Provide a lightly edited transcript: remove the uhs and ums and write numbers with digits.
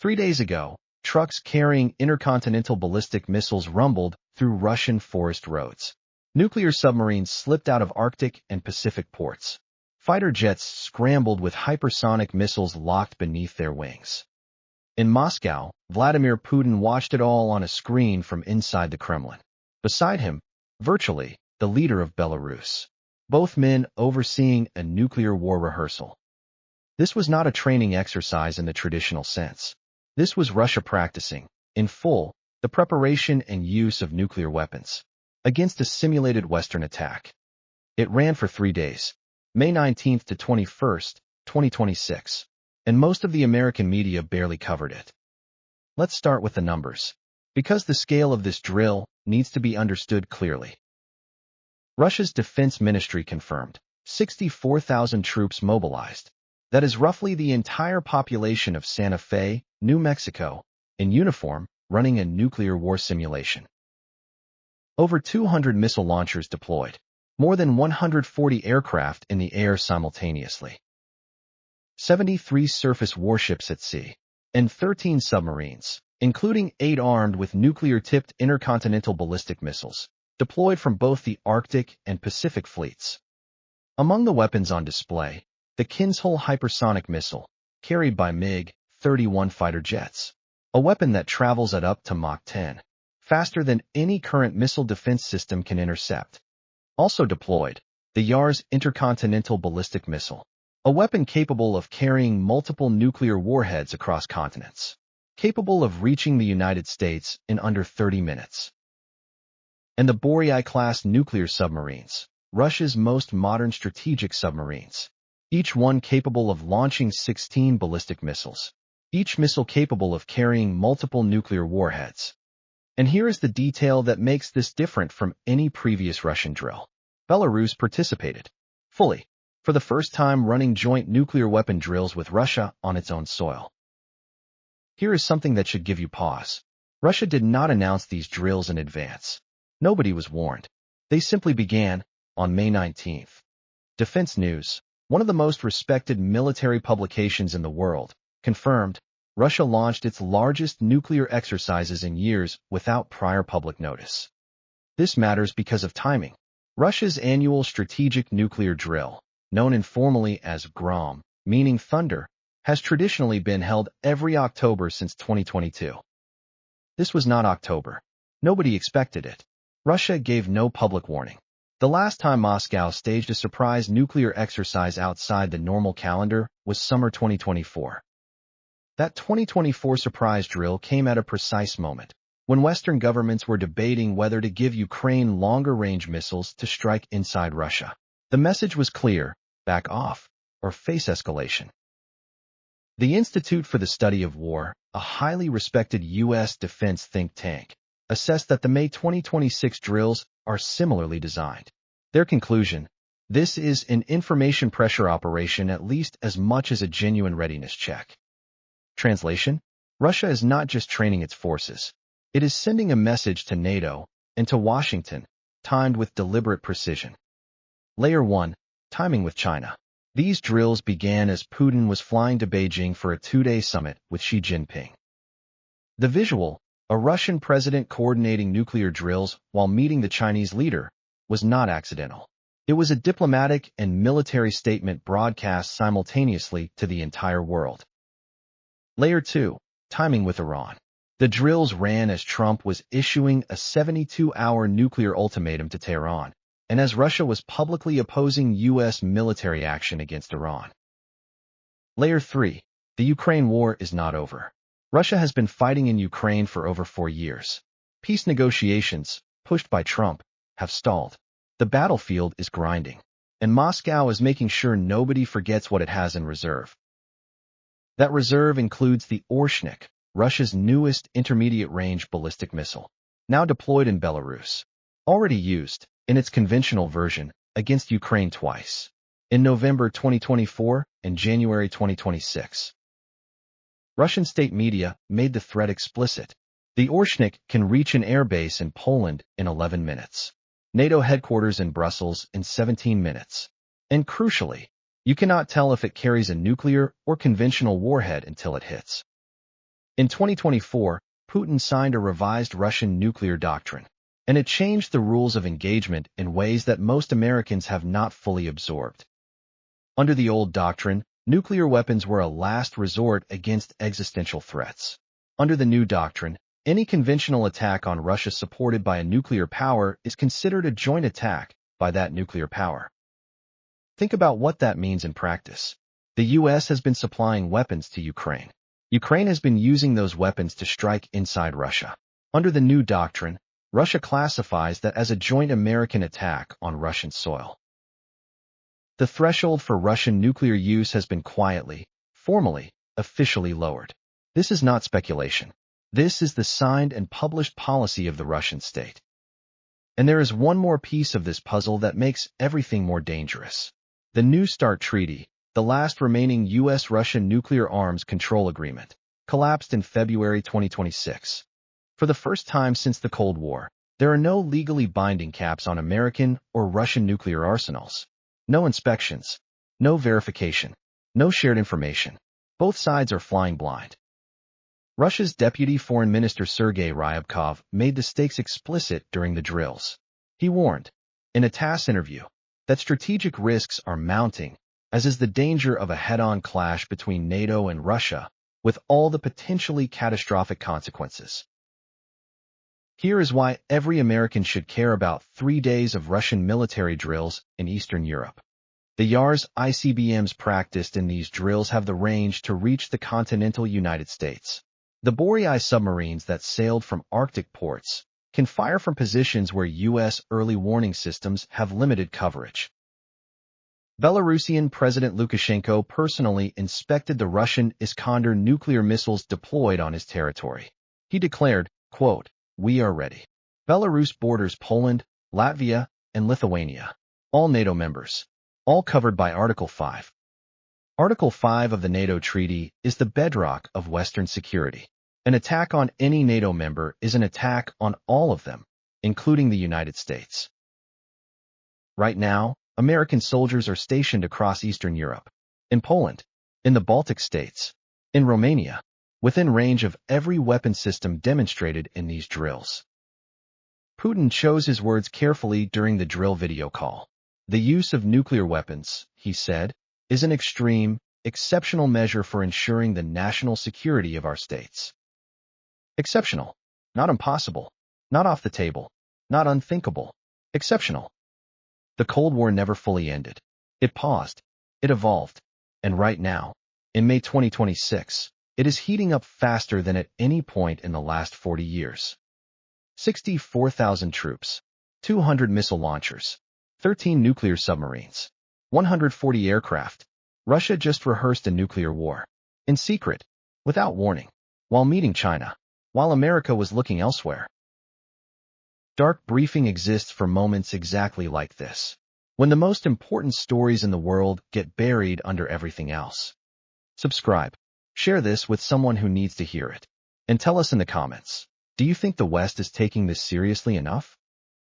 3 days ago, trucks carrying intercontinental ballistic missiles rumbled through Russian forest roads. Nuclear submarines slipped out of Arctic and Pacific ports. Fighter jets scrambled with hypersonic missiles locked beneath their wings. In Moscow, Vladimir Putin watched it all on a screen from inside the Kremlin. Beside him, virtually, the leader of Belarus. Both men overseeing a nuclear war rehearsal. This was not a training exercise in the traditional sense. This was Russia practicing, in full, the preparation and use of nuclear weapons against a simulated Western attack. It ran for 3 days, May 19th to 21st, 2026, and most of the American media barely covered it. Let's start with the numbers, because the scale of this drill needs to be understood clearly. Russia's defense ministry confirmed 64,000 troops mobilized. That is roughly the entire population of Santa Fe, New Mexico, in uniform, running a nuclear war simulation. Over 200 missile launchers deployed, more than 140 aircraft in the air simultaneously, 73 surface warships at sea, and 13 submarines, including 8 armed with nuclear-tipped intercontinental ballistic missiles, deployed from both the Arctic and Pacific fleets. Among the weapons on display, the Kinzhal hypersonic missile, carried by MiG-31 fighter jets, a weapon that travels at up to Mach 10, faster than any current missile defense system can intercept. Also deployed, the Yars intercontinental ballistic missile, a weapon capable of carrying multiple nuclear warheads across continents, capable of reaching the United States in under 30 minutes. And the Boryai-class nuclear submarines, Russia's most modern strategic submarines, each one capable of launching 16 ballistic missiles, each missile capable of carrying multiple nuclear warheads. And here is the detail that makes this different from any previous Russian drill. Belarus participated, fully, for the first time running joint nuclear weapon drills with Russia on its own soil. Here is something that should give you pause. Russia did not announce these drills in advance. Nobody was warned. They simply began on May 19th. Defense News, one of the most respected military publications in the world, confirmed Russia launched its largest nuclear exercises in years without prior public notice. This matters because of timing. Russia's annual strategic nuclear drill, known informally as GROM, meaning thunder, has traditionally been held every October since 2022. This was not October. Nobody expected it. Russia gave no public warning. The last time Moscow staged a surprise nuclear exercise outside the normal calendar was summer 2024. That 2024 surprise drill came at a precise moment, when Western governments were debating whether to give Ukraine longer-range missiles to strike inside Russia. The message was clear: back off, or face escalation. The Institute for the Study of War, a highly respected U.S. defense think tank, assessed that the May 2026 drills are similarly designed. Their conclusion: this is an information pressure operation at least as much as a genuine readiness check. Translation: Russia is not just training its forces. It is sending a message to NATO and to Washington, timed with deliberate precision. Layer 1. Timing with China. These drills began as Putin was flying to Beijing for a 2-day summit with Xi Jinping. The visual, a Russian president coordinating nuclear drills while meeting the Chinese leader, was not accidental. It was a diplomatic and military statement broadcast simultaneously to the entire world. Layer 2. Timing with Iran. The drills ran as Trump was issuing a 72-hour nuclear ultimatum to Tehran, and as Russia was publicly opposing U.S. military action against Iran. Layer 3. The Ukraine war is not over. Russia has been fighting in Ukraine for over 4 years. Peace negotiations, pushed by Trump, have stalled. The battlefield is grinding, and Moscow is making sure nobody forgets what it has in reserve. That reserve includes the Orshnik, Russia's newest intermediate-range ballistic missile, now deployed in Belarus, already used, in its conventional version, against Ukraine twice, in November 2024 and January 2026. Russian state media made the threat explicit. The Orshnik can reach an airbase in Poland in 11 minutes, NATO headquarters in Brussels in 17 minutes, and crucially, you cannot tell if it carries a nuclear or conventional warhead until it hits. In 2024, Putin signed a revised Russian nuclear doctrine, and it changed the rules of engagement in ways that most Americans have not fully absorbed. Under the old doctrine, nuclear weapons were a last resort against existential threats. Under the new doctrine, any conventional attack on Russia supported by a nuclear power is considered a joint attack by that nuclear power. Think about what that means in practice. The U.S. has been supplying weapons to Ukraine. Ukraine has been using those weapons to strike inside Russia. Under the new doctrine, Russia classifies that as a joint American attack on Russian soil. The threshold for Russian nuclear use has been quietly, formally, officially lowered. This is not speculation. This is the signed and published policy of the Russian state. And there is one more piece of this puzzle that makes everything more dangerous. The New START Treaty, the last remaining U.S.-Russian nuclear arms control agreement, collapsed in February 2026. For the first time since the Cold War, there are no legally binding caps on American or Russian nuclear arsenals. No inspections, no verification, no shared information. Both sides are flying blind. Russia's Deputy Foreign Minister Sergei Ryabkov made the stakes explicit during the drills. He warned, in a TASS interview, that strategic risks are mounting, as is the danger of a head-on clash between NATO and Russia, with all the potentially catastrophic consequences. Here is why every American should care about 3 days of Russian military drills in Eastern Europe. The YARS ICBMs practiced in these drills have the range to reach the continental United States. The Boreai submarines that sailed from Arctic ports can fire from positions where U.S. early warning systems have limited coverage. Belarusian President Lukashenko personally inspected the Russian Iskander nuclear missiles deployed on his territory. He declared, quote, "We are ready." Belarus borders Poland, Latvia, and Lithuania, all NATO members, all covered by Article 5. Article 5 of the NATO Treaty is the bedrock of Western security. An attack on any NATO member is an attack on all of them, including the United States. Right now, American soldiers are stationed across Eastern Europe, in Poland, in the Baltic states, in Romania, within range of every weapon system demonstrated in these drills. Putin chose his words carefully during the drill video call. The use of nuclear weapons, he said, is an extreme, exceptional measure for ensuring the national security of our states. Exceptional, not impossible, not off the table, not unthinkable, exceptional. The Cold War never fully ended. It paused, it evolved, and right now, in May 2026, it is heating up faster than at any point in the last 40 years. 64,000 troops, 200 missile launchers, 13 nuclear submarines, 140 aircraft. Russia just rehearsed a nuclear war, in secret, without warning, while meeting China, while America was looking elsewhere. Dark briefing exists for moments exactly like this, when the most important stories in the world get buried under everything else. Subscribe, share this with someone who needs to hear it, and tell us in the comments, do you think the West is taking this seriously enough?